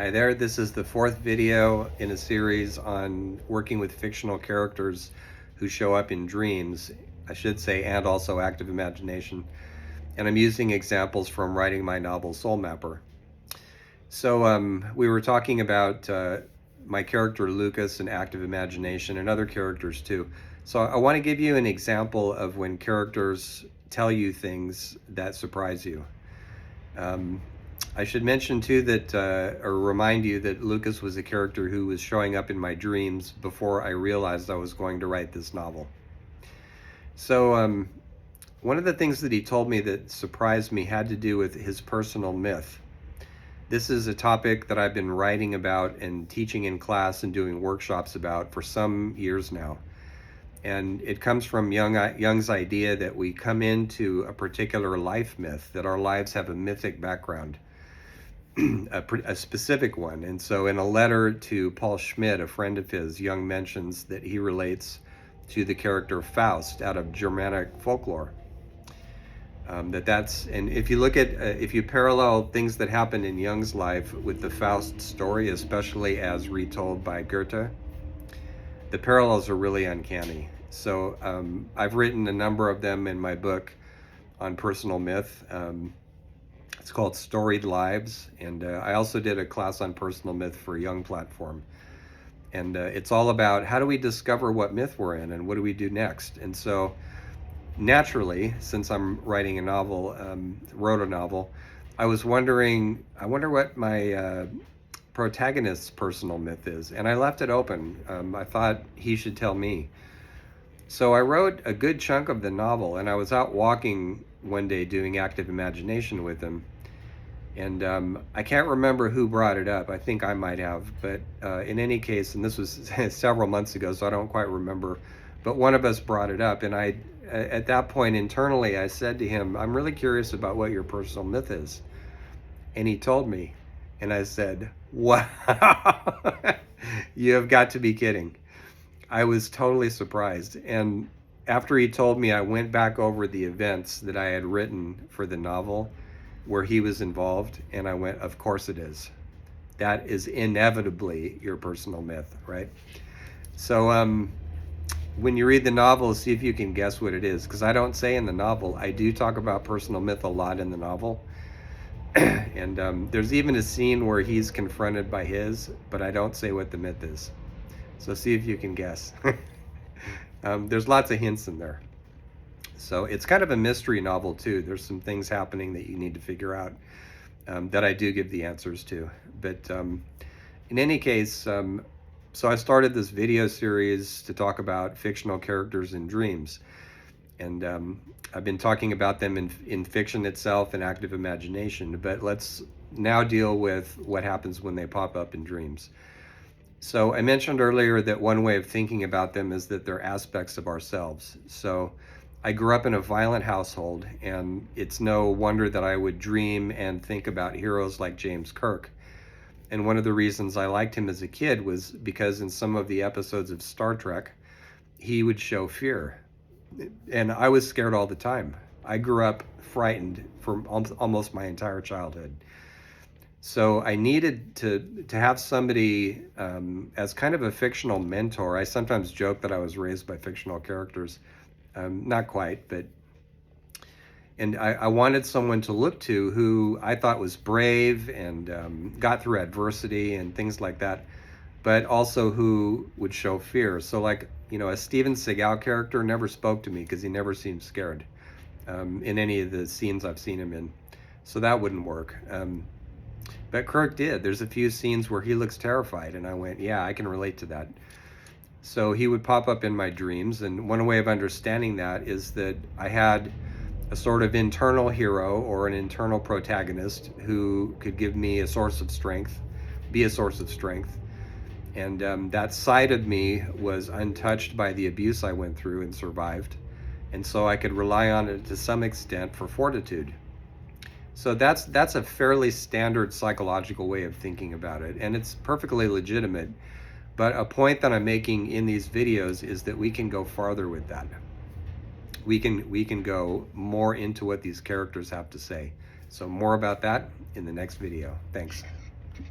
Hi there, this is the fourth video in a series on working with fictional characters who show up in dreams, I should say, and also active imagination. And I'm using examples from writing my novel Soul Mapper. So we were talking about my character Lucas and active imagination and other characters too. So I want to give you an example of when characters tell you things that surprise you. I should mention too that, or remind you that Lucas was a character who was showing up in my dreams before I realized I was going to write this novel. So one of the things that he told me that surprised me had to do with his personal myth. This is a topic that I've been writing about and teaching in class and doing workshops about for some years now. And it comes from Jung's idea that we come into a particular life myth, that our lives have a mythic background. A specific one. And so in a letter to Paul Schmidt, a friend of his, Jung mentions that he relates to the character Faust out of Germanic folklore. And if you look at, if you parallel things that happened in Jung's life with the Faust story, especially as retold by Goethe, the parallels are really uncanny. So I've written a number of them in my book on personal myth. It's called Storied Lives, and I also did a class on personal myth for a Jung platform. And it's all about how do we discover what myth we're in and what do we do next. And so naturally, since I'm writing a novel, wrote a novel, I was wondering, I wonder what my protagonist's personal myth is. And I left it open. I thought he should tell me. So I wrote a good chunk of the novel, and I was out walking one day doing active imagination with him. And I can't remember who brought it up. I think I might have. But in any case, and this was several months ago, so I don't quite remember. But one of us brought it up. And at that point internally, I said to him, I'm really curious about what your personal myth is. And he told me. And I said, wow, you have got to be kidding. I was totally surprised. And after he told me, I went back over the events that I had written for the novel where he was involved, and I went, of course it is. That is inevitably your personal myth, right? So when you read the novel, see if you can guess what it is, because I don't say in the novel. I do talk about personal myth a lot in the novel. And there's even a scene where he's confronted by his, but I don't say what the myth is. So see if you can guess. There's lots of hints in there. So it's kind of a mystery novel too. There's some things happening that you need to figure out that I do give the answers to. But in any case, so I started this video series to talk about fictional characters in dreams. And I've been talking about them in fiction itself and active imagination. But let's now deal with what happens when they pop up in dreams. So I mentioned earlier that one way of thinking about them is that they're aspects of ourselves. So I grew up in a violent household, and it's no wonder that I would dream and think about heroes like James Kirk. And one of the reasons I liked him as a kid was because in some of the episodes of Star Trek, he would show fear. And I was scared all the time. I grew up frightened for almost my entire childhood. So I needed to have somebody as kind of a fictional mentor. I sometimes joke that I was raised by fictional characters. Not quite, but... And I wanted someone to look to who I thought was brave and got through adversity and things like that, but also who would show fear. So like, you know, a Steven Seagal character never spoke to me because he never seemed scared in any of the scenes I've seen him in. So that wouldn't work. But Kirk did. There's a few scenes where he looks terrified, and I went, yeah, I can relate to that. So he would pop up in my dreams, and one way of understanding that is that I had a sort of internal hero or an internal protagonist who could give me a source of strength, be a source of strength. And that side of me was untouched by the abuse I went through and survived. And so I could rely on it to some extent for fortitude. So that's a fairly standard psychological way of thinking about it, and it's perfectly legitimate. But a point that I'm making in these videos is that we can go farther with that. We can go more into what these characters have to say. So more about that in the next video. Thanks.